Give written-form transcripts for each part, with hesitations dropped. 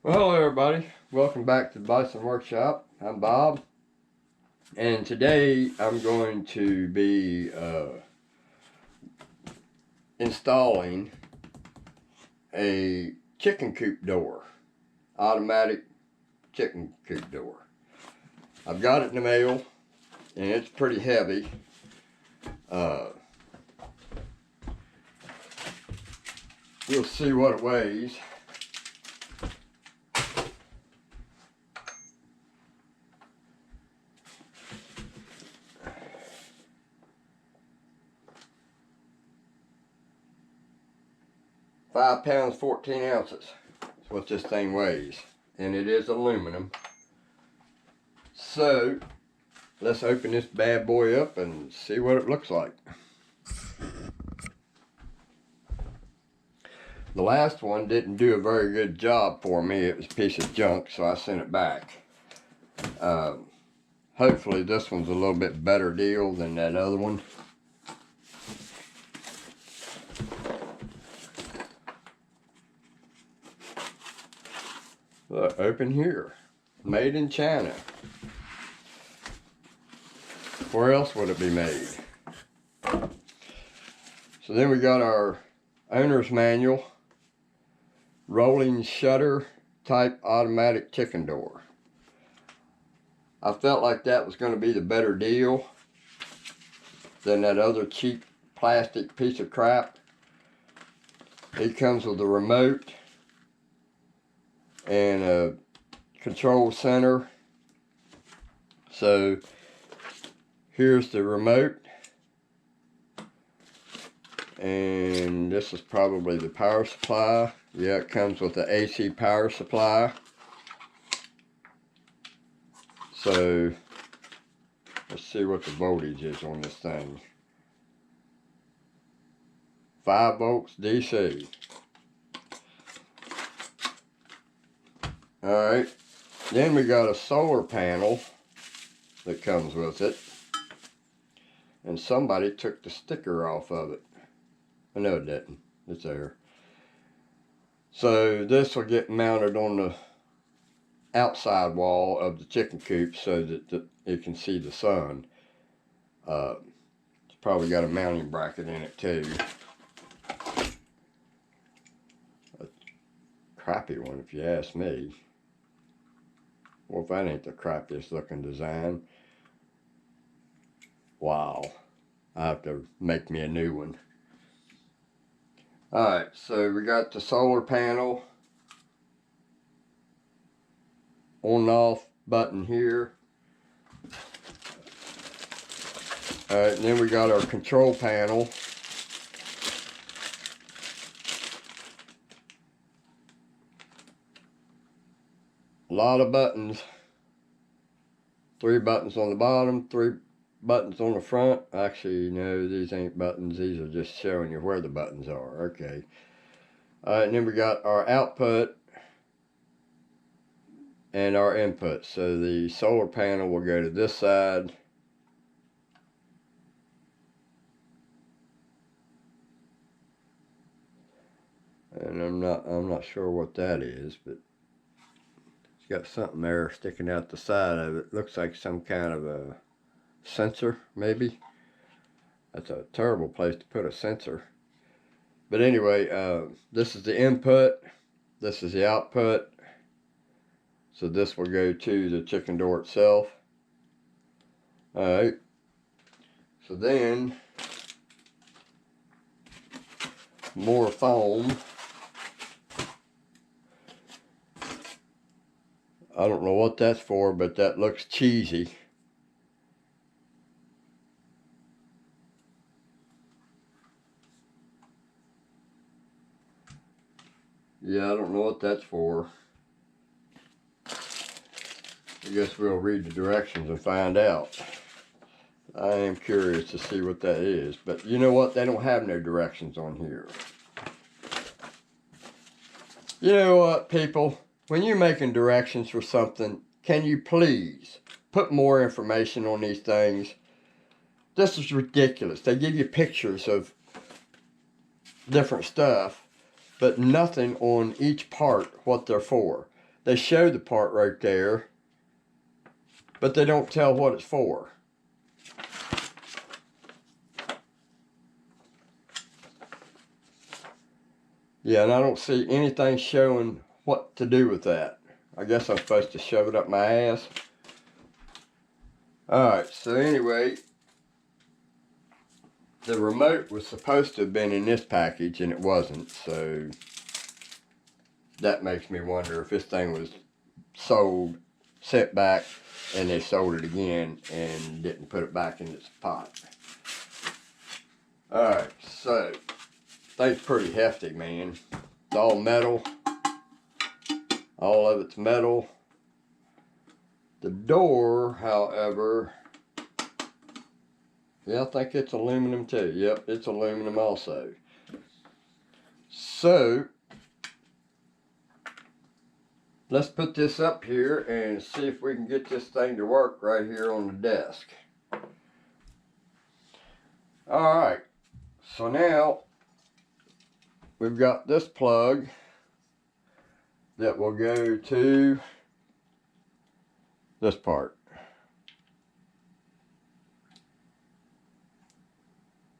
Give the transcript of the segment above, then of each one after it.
Well, hello everybody. Welcome back to the Bison Workshop. I'm Bob, and today I'm going to be installing a chicken coop door, automatic chicken coop door. I've got it in the mail, and it's pretty heavy. We'll see what it weighs. 5 pounds, 14 ounces. That's what this thing weighs. And it is aluminum. So, let's open this bad boy up and see what it looks like. The last one didn't do a very good job for me. It was a piece of junk, so I sent it back. Hopefully this one's a little bit better deal than that other one. Look, open here. Made in China. Where else would it be made? So then we got our owner's manual. Rolling shutter type automatic chicken door. I felt like that was going to be the better deal than that other cheap plastic piece of crap. It comes with a remote and a control center. So here's the remote, and this is probably the power supply. Yeah, it comes with the AC power supply. So let's see what the voltage is on this thing. 5 volts DC. Alright, then we got a solar panel that comes with it. And somebody took the sticker off of it. No, it didn't. It's there. So this will get mounted on the outside wall of the chicken coop so that it can see the sun. It's probably got a mounting bracket in it too. A crappy one if you ask me. Well, if that ain't the crappiest looking design. Wow. I have to make me a new one. Alright, so we got the solar panel. On and off button here. Alright, and then we got our control panel. A lot of buttons. 3 buttons on the bottom, 3 buttons on the front. Actually, no, these ain't buttons. These are just showing you where the buttons are. Okay. Alright, and then we got our output and our input. So the solar panel will go to this side. And I'm not sure what that is, but it's got something there sticking out the side of it. Looks like some kind of a sensor, maybe. That's a terrible place to put a sensor. But anyway, this is the input. This is the output. So this will go to the chicken door itself. Alright. So then, more foam. I don't know what that's for, but that looks cheesy. Yeah, I don't know what that's for. I guess we'll read the directions and find out. I am curious to see what that is. But you know what? They don't have no directions on here. You know what, people? When you're making directions for something, can you please put more information on these things? This is ridiculous. They give you pictures of different stuff, but nothing on each part what they're for. they show the part right there, but they don't tell what it's for. Yeah, and I don't see anything showing what to do with that. I guess I'm supposed to shove it up my ass. Alright, so anyway, the remote was supposed to have been in this package and it wasn't, so that makes me wonder if this thing was sold, set back, and they sold it again and didn't put it back in its pot. Alright, so thing's pretty hefty, man. It's all metal. All of it's metal. The door, however, yeah, I think it's aluminum too. Yep, it's aluminum also. So, let's put this up here and see if we can get this thing to work right here on the desk. Alright, so now we've got this plug that will go to this part.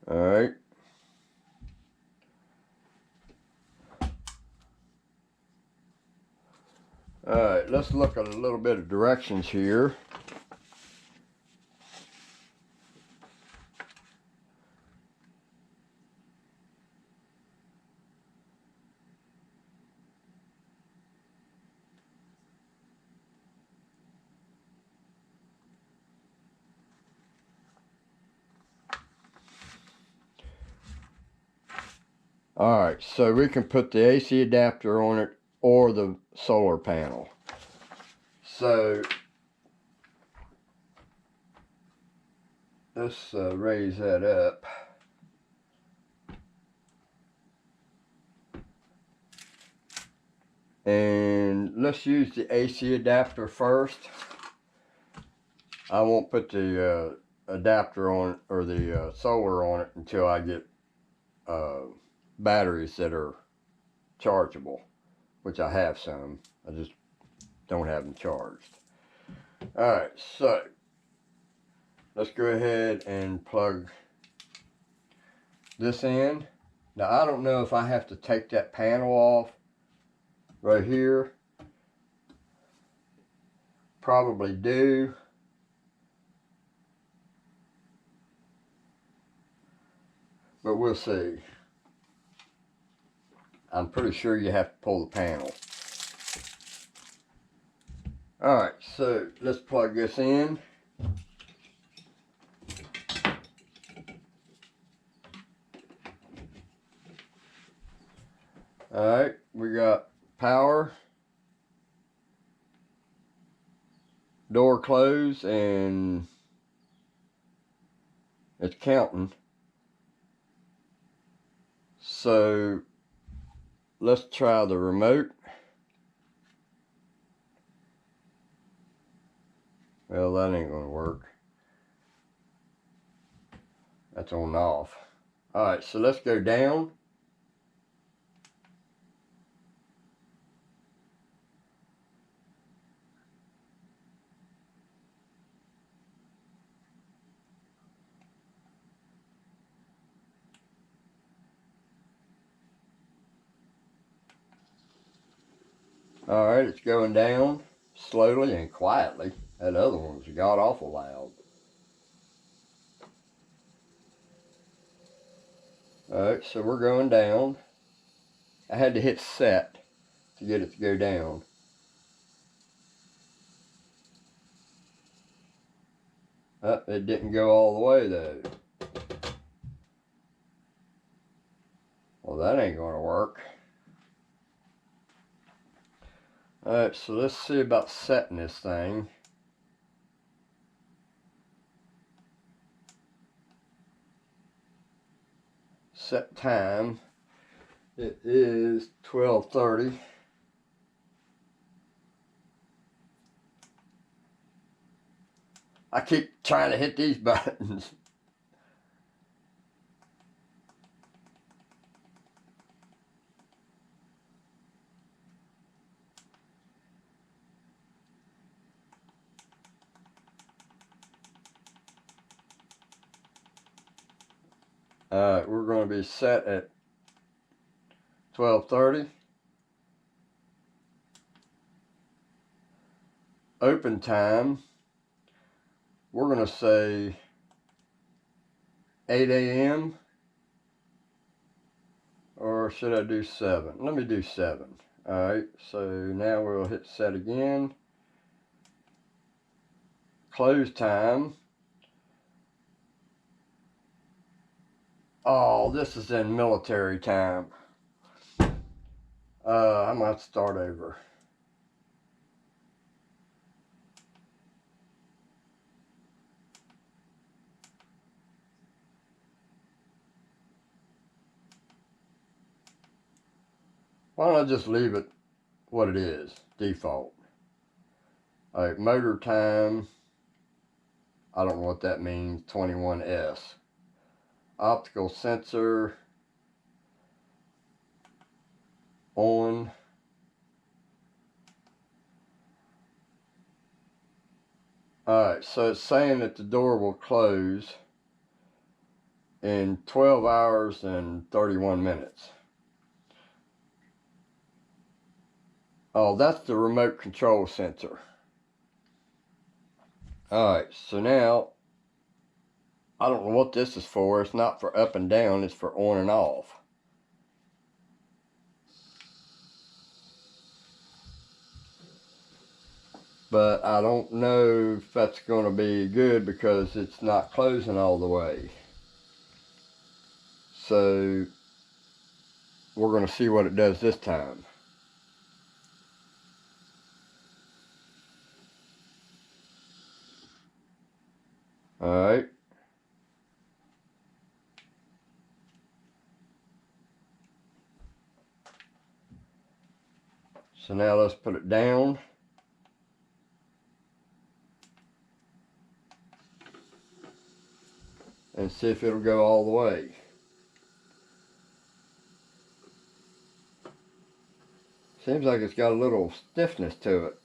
Alright. Alright, let's look at a little bit of directions here. Alright, so we can put the AC adapter on it or the solar panel. So, let's raise that up. And let's use the AC adapter first. I won't put the adapter on, or the solar on it, until I get batteries that are chargeable, which I have some. I just don't have them charged. Alright, so let's go ahead and plug this in. Now I don't know if I have to take that panel off right here. Probably do. But we'll see. I'm pretty sure you have to pull the panel. Alright, so let's plug this in. Alright, we got power, door closed, and it's counting. So let's try the remote. Well, that ain't gonna work. That's on and off. Alright, so let's go down. Alright, it's going down slowly and quietly. That other one was god awful loud. Alright, so we're going down. I had to hit set to get it to go down. It didn't go all the way though. Well, that ain't gonna work. Alright, so let's see about setting this thing. Set time. It is 12:30. I keep trying to hit these buttons. Alright, we're going to be set at 12:30. Open time, we're going to say 8 a.m. or should I do 7? Let me do 7. Alright, so now we'll hit set again. Close time. Oh, this is in military time. I might start over. Why don't I just leave it what it is, default. Alright, motor time, I don't know what that means, 21S. Optical sensor, on. Alright, so it's saying that the door will close in 12 hours and 31 minutes. Oh, that's the remote control sensor. Alright, so now, I don't know what this is for. It's not for up and down, it's for on and off. But I don't know if that's going to be good because it's not closing all the way. So, we're going to see what it does this time. Alright. So now let's put it down. And see if it'll go all the way. Seems like it's got a little stiffness to it.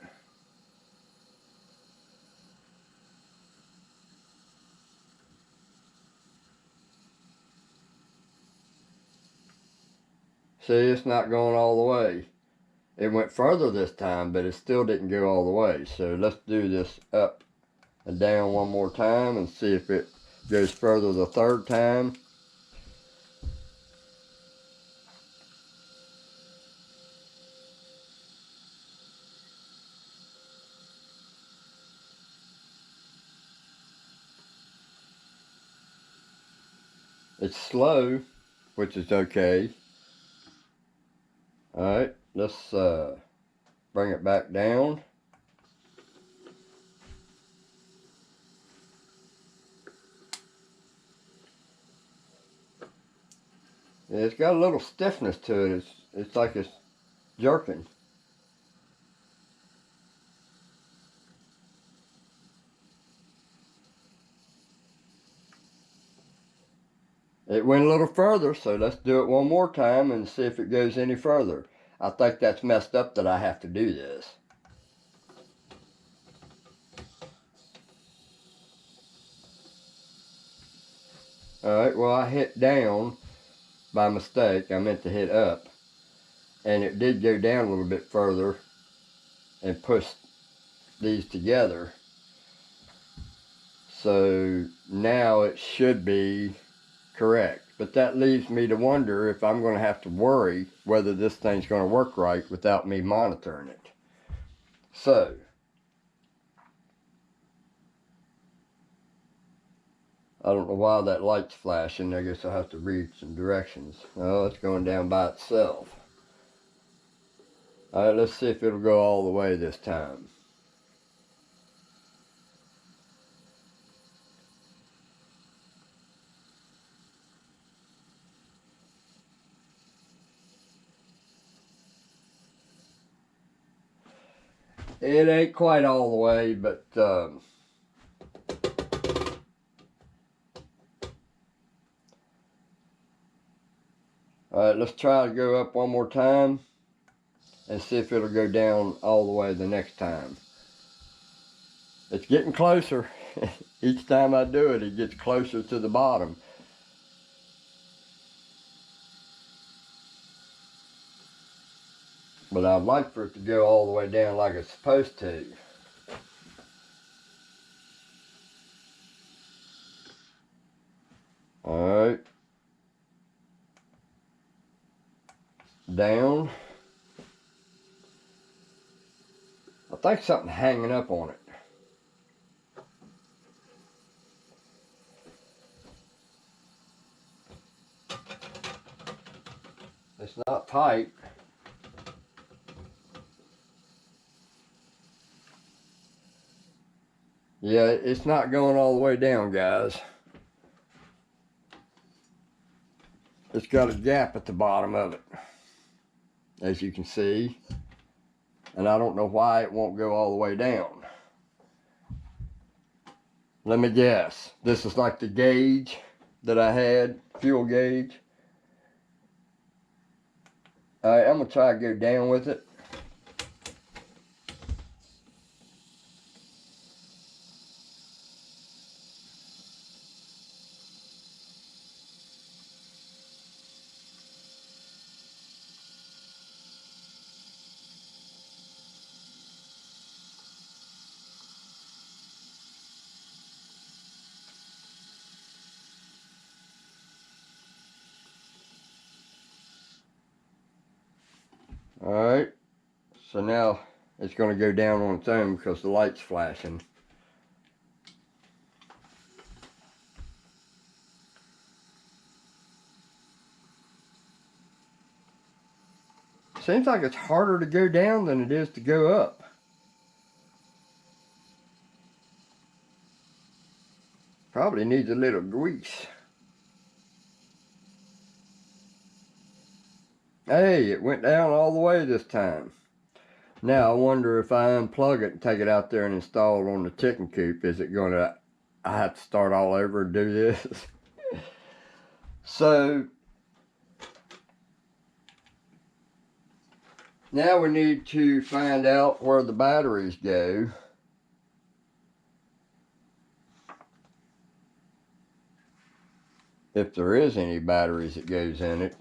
See, it's not going all the way. It went further this time, but it still didn't go all the way. So let's do this up and down one more time and see if it goes further the third time. It's slow, which is okay. Alright, let's bring it back down. It's got a little stiffness to it. It's like it's jerking. It went a little further, so let's do it one more time and see if it goes any further. I think that's messed up that I have to do this. Alright, well I hit down by mistake. I meant to hit up. And it did go down a little bit further and push these together. So now it should be correct. But that leaves me to wonder if I'm going to have to worry whether this thing's going to work right without me monitoring it. So, I don't know why that light's flashing. I guess I'll have to read some directions. Oh, it's going down by itself. Alright, let's see if it'll go all the way this time. It ain't quite all the way, but alright, let's try to go up one more time and see if it'll go down all the way the next time. It's getting closer. Each time I do it, it gets closer to the bottom. But I'd like for it to go all the way down like it's supposed to. Alright. Down. I think something hanging up on it. It's not tight. Yeah, it's not going all the way down, guys. It's got a gap at the bottom of it, as you can see. And I don't know why it won't go all the way down. Let me guess. This is like the gauge that I had, fuel gauge. Alright, I'm going to try to go down with it. Alright, so now it's going to go down on its own because the light's flashing. Seems like it's harder to go down than it is to go up. Probably needs a little grease. Hey, it went down all the way this time. Now I wonder if I unplug it and take it out there and install it on the chicken coop, is it going to, I have to start all over and do this? So, now we need to find out where the batteries go. If there is any batteries that goes in it.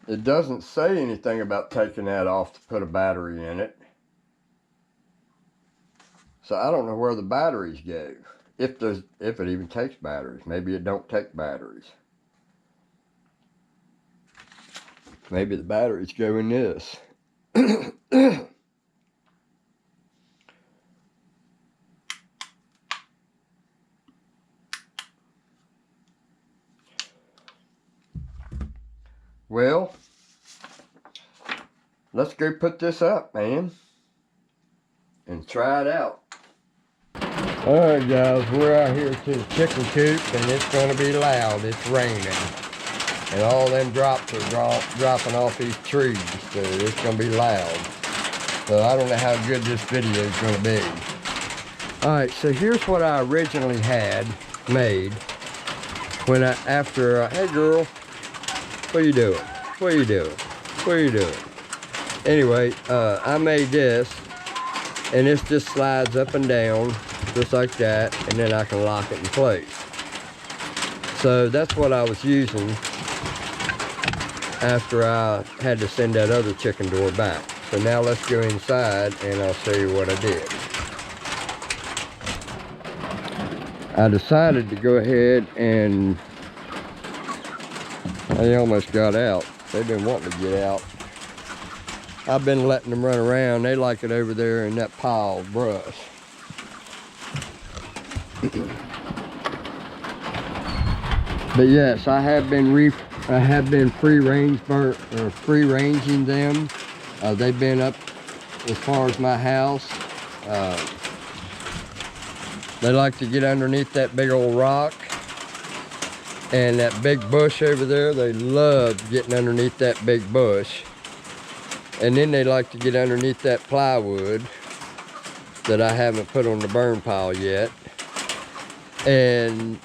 It doesn't say anything about taking that off to put a battery in it. So I don't know where the batteries go. If it even takes batteries. Maybe it don't take batteries. Maybe the batteries go in this. Well, let's go put this up, man, and try it out. Alright guys, we're out here to the chicken coop and it's going to be loud. It's raining. And all them drops are dropping off these trees, so it's going to be loud. So I don't know how good this video is going to be. Alright, so here's what I originally had made when hey girl, what are you doing? What are you doing? What are you doing? Anyway, I made this, and this just slides up and down, just like that, and then I can lock it in place. So that's what I was using after I had to send that other chicken door back. So now let's go inside, and I'll show you what I did. I decided to go ahead and they almost got out. They've been wanting to get out. I've been letting them run around. They like it over there in that pile of brush. But yes, I have been free ranging them. They've been up as far as my house. They like to get underneath that big old rock. And that big bush over there, they love getting underneath that big bush. And then they like to get underneath that plywood that I haven't put on the burn pile yet. And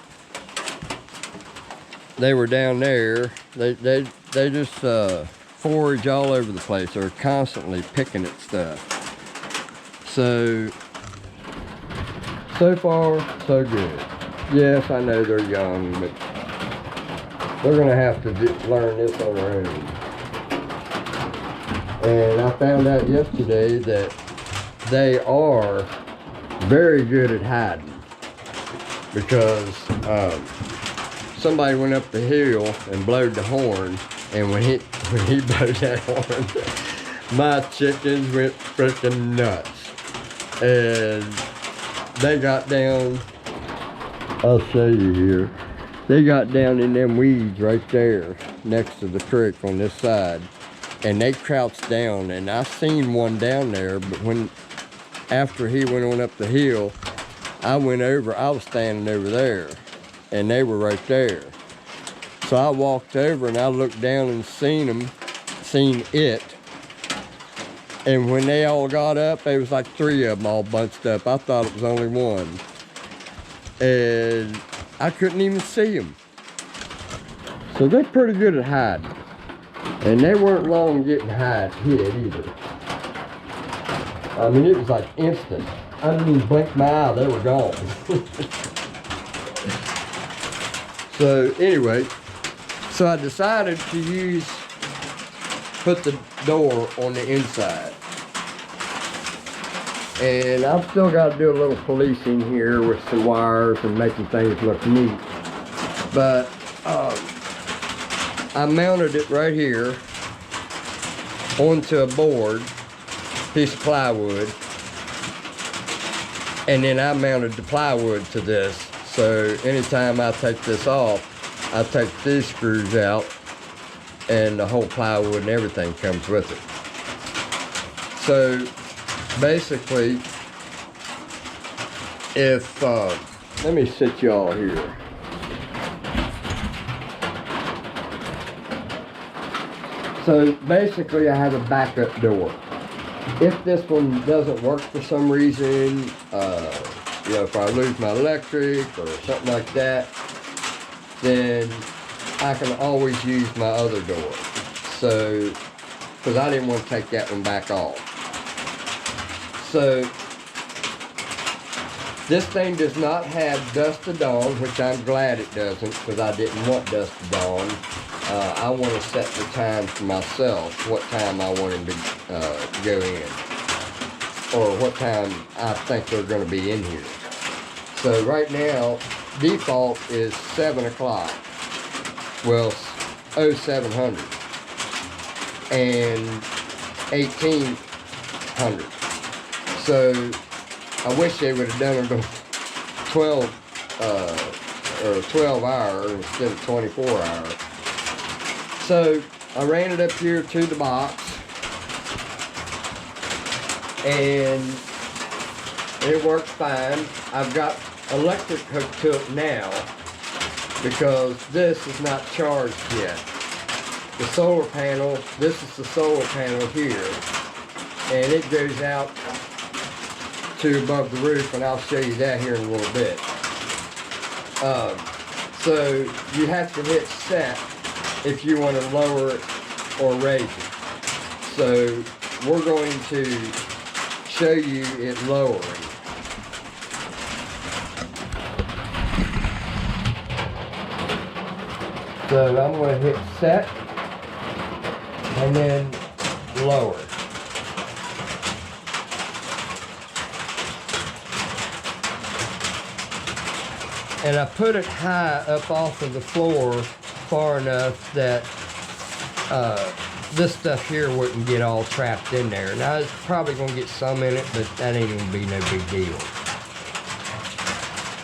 they were down there. They just forage all over the place. They're constantly picking at stuff. So far, so good. Yes, I know they're young, but they're gonna have to learn this on their own. And I found out yesterday that they are very good at hiding, because somebody went up the hill and blowed the horn, and when he blowed that horn, my chickens went freaking nuts. And they got down, I'll show you here, they got down in them weeds right there next to the creek on this side, and they crouched down, and I seen one down there, but after he went on up the hill, I went over, I was standing over there, and they were right there. So I walked over and I looked down and seen it. And when they all got up, there was like 3 of them all bunched up. I thought it was only one. And I couldn't even see them. So they're pretty good at hiding. And they weren't long getting hid either. I mean, it was like instant. I didn't even blink my eye, they were gone. So anyway, so I decided to put the door on the inside. And I've still got to do a little policing here with some wires and making things look neat. But I mounted it right here onto a board, piece of plywood, and then I mounted the plywood to this. So anytime I take this off, I take these screws out, and the whole plywood and everything comes with it. So basically, if let me sit y'all here. So basically, I have a backup door. If this one doesn't work for some reason, you know, if I lose my electric or something like that, then I can always use my other door. So, because I didn't want to take that one back off. So, this thing does not have dusk to dawn, which I'm glad it doesn't, because I didn't want dusk to dawn. I want to set the time for myself, what time I want him to go in, or what time I think they're going to be in here. So right now, default is 7 o'clock. Well, 0700 and 1800. So I wish they would have done it on 12 hour instead of 24 hour. So I ran it up here to the box, and it works fine. I've got electric hooked to it now because this is not charged yet. The solar panel, this is the solar panel here, and it goes out to above the roof, and I'll show you that here in a little bit. So you have to hit set if you want to lower it or raise it. So we're going to show you it lowering. So I'm going to hit set and then lower. And I put it high up off of the floor far enough that this stuff here wouldn't get all trapped in there. Now it's probably going to get some in it, but that ain't going to be no big deal.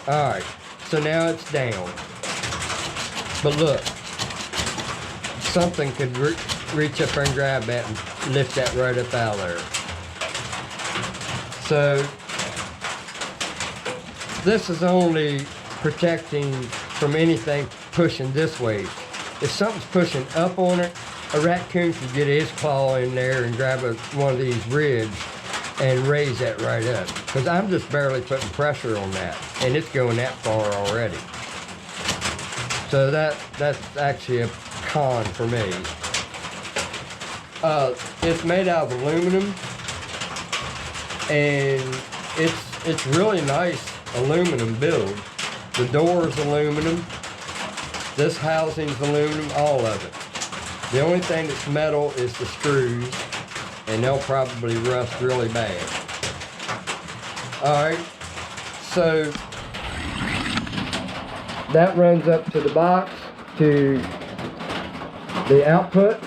Alright, so now it's down. But look, something could reach up there and grab that and lift that right up out of there. So this is only protecting from anything pushing this way. If something's pushing up on it, a raccoon can get his claw in there and grab one of these ribs and raise that right up. Because I'm just barely putting pressure on that, and it's going that far already. So that's actually a con for me. It's made out of aluminum, and it's really nice aluminum build. The door is aluminum, This housing's aluminum, all of it. The only thing that's metal is the screws, and they'll probably rust really bad. Alright, so that runs up to the box, to the output,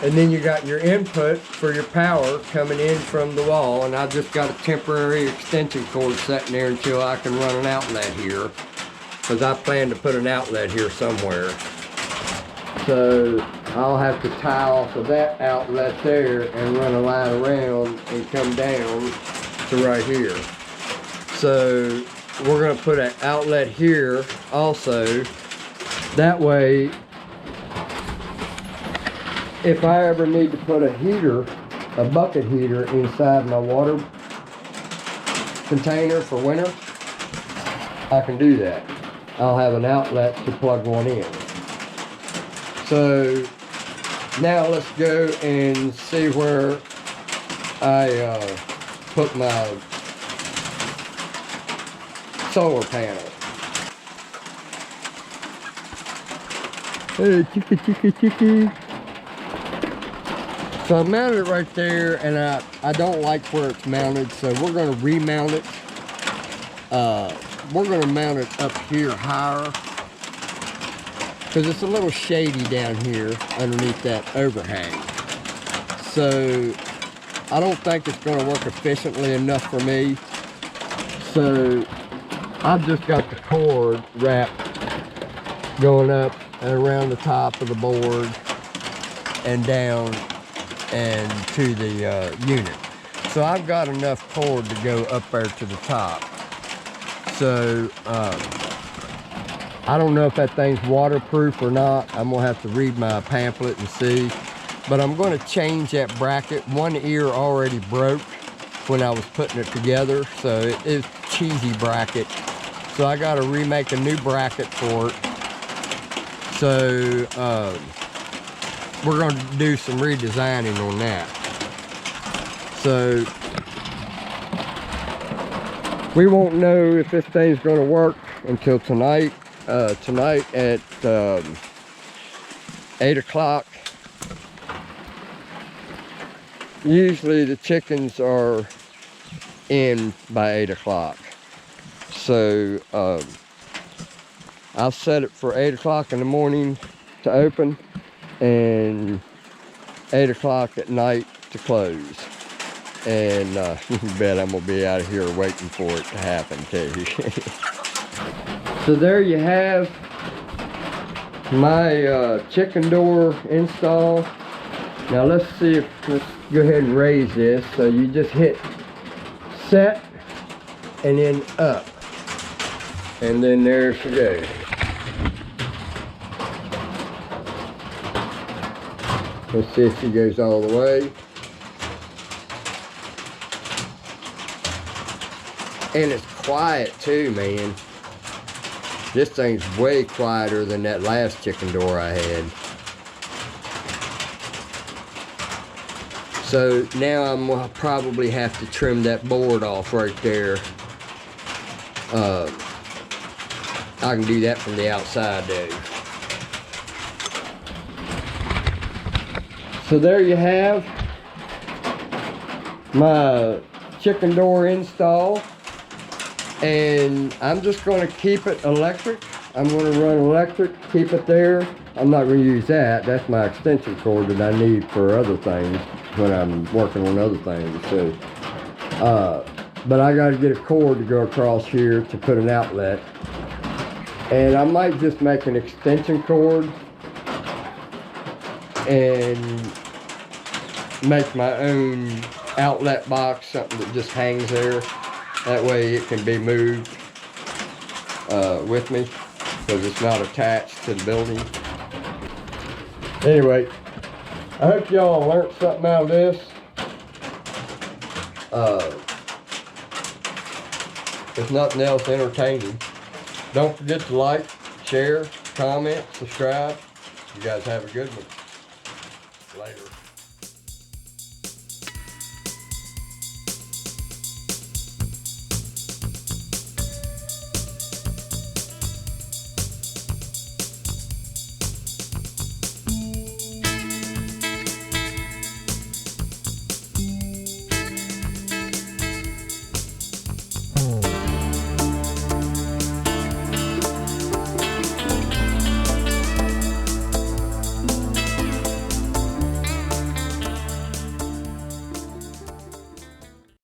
and then you got your input for your power coming in from the wall, and I've just got a temporary extension cord sitting there until I can run an outlet here, because I plan to put an outlet here somewhere. So I'll have to tie off of that outlet there and run a line around and come down to right here. So we're going to put an outlet here also. That way, if I ever need to put a heater, a bucket heater inside my water container for winter, I can do that. I'll have an outlet to plug one in. So now let's go and see where I put my solar panel. Hey, chicky. So I mounted it right there, and I don't like where it's mounted, so we're going to remount it. We're going to mount it up here higher, because it's a little shady down here underneath that overhang. So I don't think it's going to work efficiently enough for me. So I've just got the cord wrapped going up and around the top of the board and down and to the unit. So I've got enough cord to go up there to the top. So I don't know if that thing's waterproof or not. I'm gonna have to read my pamphlet and see. But I'm gonna change that bracket. One ear already broke when I was putting it together, so it is a cheesy bracket. So I gotta remake a new bracket for it. So we're gonna do some redesigning on that. So we won't know if this thing's gonna work until tonight. Tonight at 8 o'clock. Usually the chickens are in by 8 o'clock. So I'll set it for 8 o'clock in the morning to open and 8 o'clock at night to close. And you can bet I'm gonna be out of here waiting for it to happen too. So there you have my chicken door install. Now let's go ahead and raise this. So you just hit set and then up. And then there she goes. Let's see if she goes all the way. And it's quiet too, man. This thing's way quieter than that last chicken door I had. So now I'm gonna probably have to trim that board off right there. I can do that from the outside though. So there you have my chicken door install. And I'm just going to keep it electric. I'm going to run electric, keep it there. I'm not going to use that. That's my extension cord that I need for other things when I'm working on other things. So, but I got to get a cord to go across here to put an outlet. And I might just make an extension cord and make my own outlet box, something that just hangs there. That way it can be moved with me, because it's not attached to the building. Anyway, I hope y'all learned something out of this. If nothing else, entertaining. Don't forget to like, share, comment, subscribe. You guys have a good one. Later.